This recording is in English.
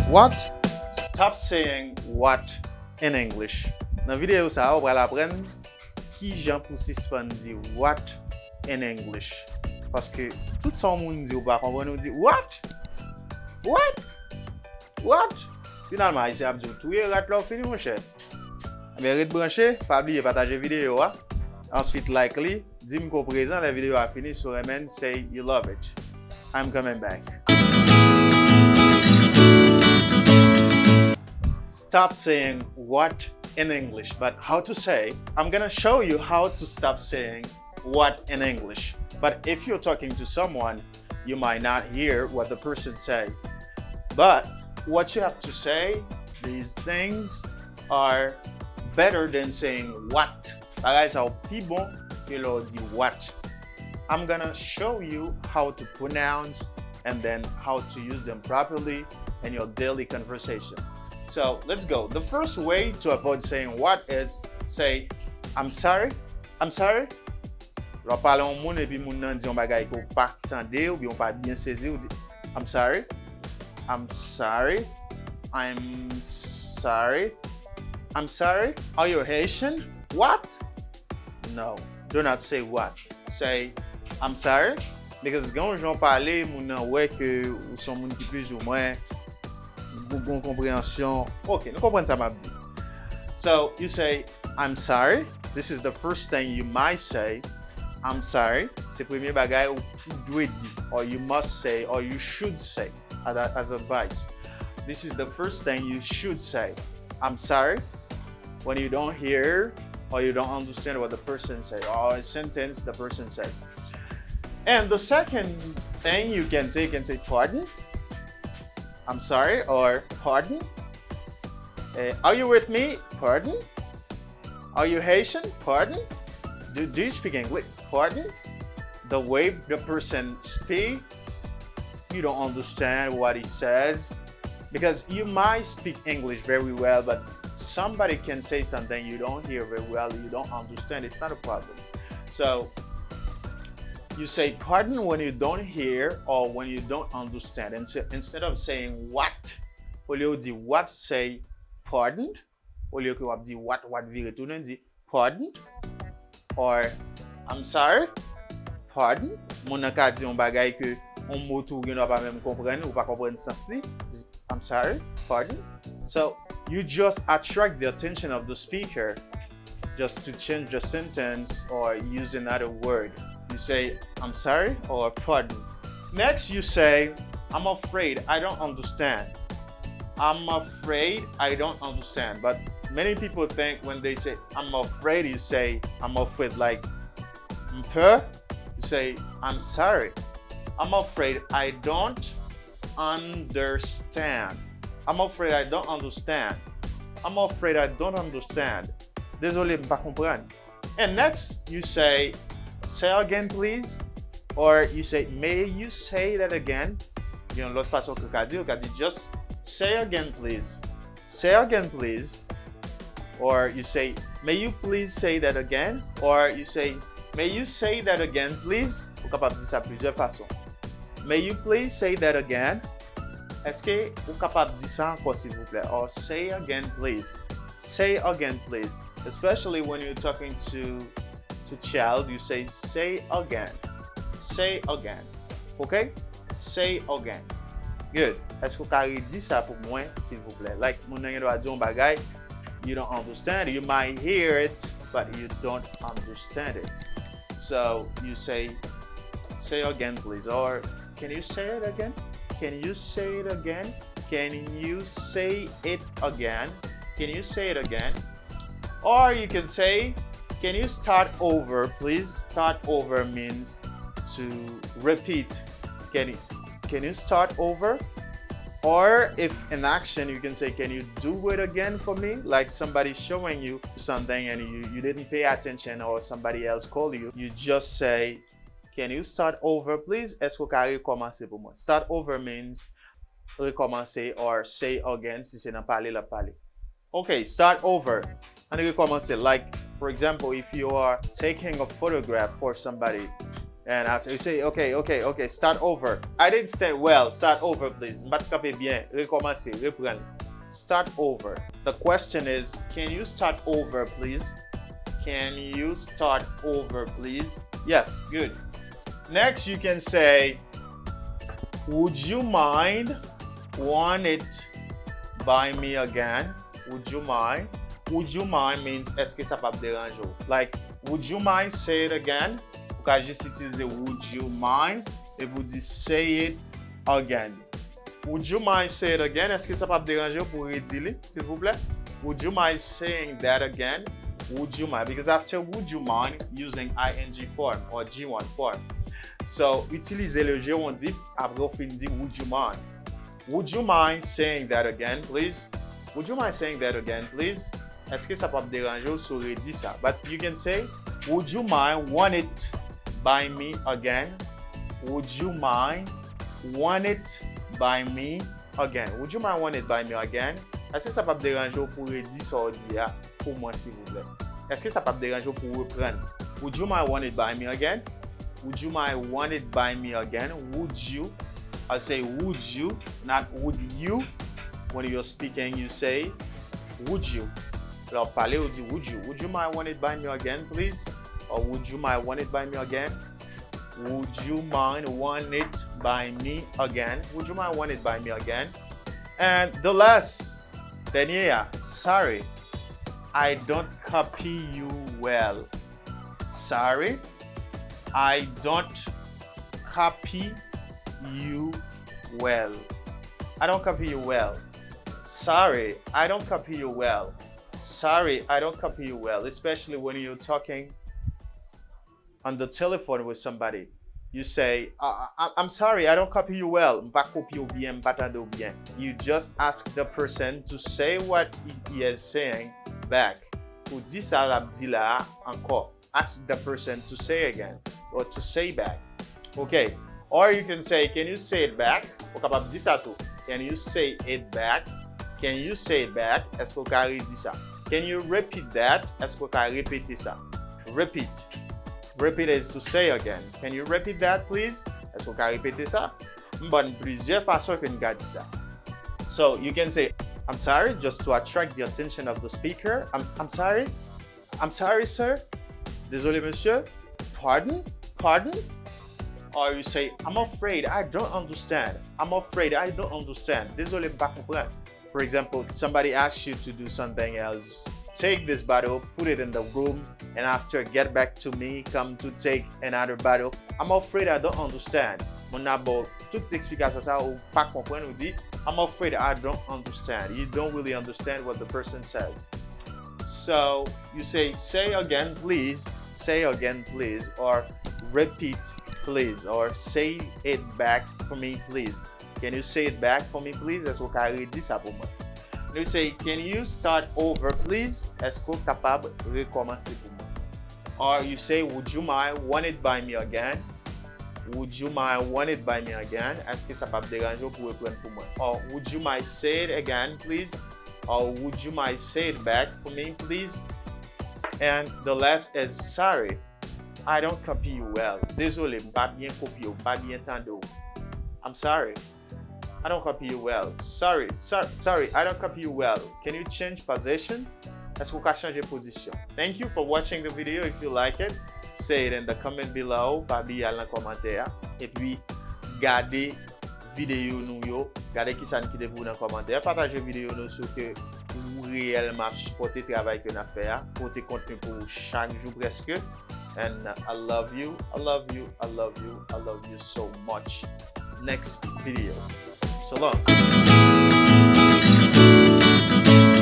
What? Stop saying what in English. Dans vidéo ça, on va apprendre qui jan pou Sispann di what in English. Parce que tout ça on dit ou pas comprendre on dit what? What? What? Finalement, ici a dit tout est rat là fini mon cher. Mais rete branché, pas oublier partager vidéo hein. Ensuite like-li, dis-moi qu'au présent la vidéo a fini sur SEMEN, say you love it. I'm coming back. Stop saying what in English, but how to say. I'm gonna show you how to stop saying what in English. But if you're talking to someone, you might not hear what the person says. But what you have to say, these things are better than saying what. Alright, so people will di what. I'm gonna show you how to pronounce and then how to use them properly in your daily conversation. So let's go. The first way to avoid saying what is say I'm sorry. I'm sorry. Lò parle an moun et puis moun nan di yon bagay ko pa tande ou bi yon pa bien saisi ou di I'm sorry. I'm sorry. I'm sorry. I'm sorry. Are you Haitian? What? No. Do not say what. Say I'm sorry. Because quand j'en parle, moun nan wè que ou son moun ki plus ou moins bon compréhension. Okay, nous comprenons ça m'a dit. So you say I'm sorry. This is the first thing you might say. I'm sorry. C'est premier bagay ou dwe di or you must say or you should say as advice. This is the first thing you should say. I'm sorry. When you don't hear or you don't understand what the person says or a sentence the person says. And the second thing you can say pardon. I'm sorry or pardon. Are you with me? Pardon. Are you Haitian? Pardon. Do you speak English? Pardon. The way the person speaks, you don't understand what he says because you might speak English very well, but somebody can say something you don't hear very well, you don't understand. It's not a problem. So you say pardon when you don't hear or when you don't understand. And so instead of saying what, au lieu di what, say pardon. Au lieu que wap di what vire tout nan di pardon. Or I'm sorry, pardon. Moun nan ka di yon bagay ke on mot tou gen pa même comprendre ou pa comprendre sens li. I'm sorry, pardon. So you just attract the attention of the speaker just to change the sentence or use another word. You say, I'm sorry or pardon. Next, you say, I'm afraid, I don't understand. I'm afraid, I don't understand. But many people think when they say, I'm afraid, you say, I'm afraid like, peur. You say, I'm sorry. I'm afraid, I don't understand. I'm afraid, I don't understand. I'm afraid, I don't understand. Désolé, m'pas comprendre. And next, you say again please, or you say may you say that again. You know, l'autre façon que you can just say again please. Say again please. Or you say may you please say that again, or you say may you say that again please. Vous capable de dire ça plusieurs façons. May you please say that again. Est-ce que vous capable de dire ça encore s'il vous plaît? Or say again please. Say again please. Especially when you're talking to child, you say again. Say again. Okay? Say again. Good. Est-ce que vous avez dit ça pour moi, s'il vous plaît? Like, mon nan doit dire un bagay, you don't understand it. You might hear it, but you don't understand it. So you say again, please. Or can you say it again? Can you say it again? Can you say it again? Can you say it again? Or you can say, can you start over, please? Start over means to repeat. Can you start over? Or if in action, you can say, can you do it again for me? Like somebody showing you something and you didn't pay attention or somebody else called you. You just say, can you start over, please? Est-ce que vous pouvez recommencer pour moi? Start over means recommencer or say again si c'est nan parler la parler. Okay, start over. And recommencer. Like, for example, if you are taking a photograph for somebody And after you say, okay, start over. I didn't stand well. Start over, please. M'bat kapé bien. Recommencer, reprendre. Start over. The question is, can you start over, please? Can you start over, please? Yes, good. Next, you can say, would you mind run it by me again? Would you mind? Would you mind means est-ce que ça pas dérange? Like, would you mind say it again? Vous pouvez juste utiliser would you mind et vous dites say it again. Would you mind say it again? Est-ce que ça pas dérange pour redire, s'il vous plaît? Would you mind saying that again? Would you mind? Because after would you mind, using ing form or G1 form. So, utilisez le gérondif après on finit dit would you mind? Would you mind saying that again, please? Would you mind saying that again, please? Est-ce que ça peut déranger ou saurait dire ça? But you can say, would you mind run it by me again? Would you mind run it by me again? Would you mind run it by me again? Est-ce que ça peut déranger ou pour dire ça ou dire pour moi, s'il vous plaît? Est-ce que ça peut déranger ou pour reprendre? Would you mind run it by me again? Would you mind run it by me again? Would you? I say would you, not would you. When you're speaking, you say would you. Alors parler ou dit would you? Would you mind run it by me again, please? Or would you mind run it by me again? Would you mind run it by me again? Would you mind run it by me again? And the last, Daniot, sorry, I don't copy you well. Sorry, I don't copy you well. I don't copy you well. Sorry, I don't copy you well. Sorry, I don't copy you well. Especially when you're talking on the telephone with somebody. You say, I'm sorry, I don't copy you well. You just ask the person to say what he is saying back. Ou di sa la di la encore. Ask the person to say again or to say back. Okay. Or you can say, can you say it back? Ou kapab di sa tou. Can you say it back? Can you say it back? Est-ce qu'on ka di sa? Can you repeat that? Est-ce qu'on ka répéter ça? Repeat. Repeat is to say again. Can you repeat that, please? Est-ce qu'on ka répéter ça? M'bon plusieurs façons qu'on ka di ça. So you can say, I'm sorry, just to attract the attention of the speaker. I'm sorry. I'm sorry, sir. Désolé, monsieur. Pardon? Pardon? Or you say, I'm afraid I don't understand. I'm afraid I don't understand. Désolé, pas comprendre. For example, somebody asks you to do something else. Take this bottle, put it in the room, and after get back to me, come to take another bottle. I'm afraid I don't understand. Mon abo, toute explication ça ou pas comprendre ou dit, I'm afraid I don't understand. You don't really understand what the person says. So you say again, please, say again, please, or repeat, please, or say it back for me, please. Can you say it back for me, please? Est-ce qu'on a dit ça pour moi? You say, can you start over, please? Est-ce qu'on est capable de recommencer pour moi? Or you say, would you mind run it by me again? Would you mind run it by me again? Est-ce que ça peut déranger pour reprendre pour moi? Or would you mind say it again, please? Or would you mind say it back for me, please? And the last is sorry, I don't copy you well. Désolé, pas bien copier, pas bien tande. I'm sorry, I don't copy you well. Sorry, I don't copy you well. Can you change position? Est-ce qu'on peut changer position? Thank you for watching the video. If you like it, say it in the comment below. Babi à la commentaire. Et puis, gardez vidéo nous yo. Gardez qui ça qui vous dans commentaire. Partagez vidéo nous sur que vous réellement supporter le travail que nous faisons. Porter contenu pour chaque jour presque. And I love you. I love you. I love you. I love you so much. Next video. So long.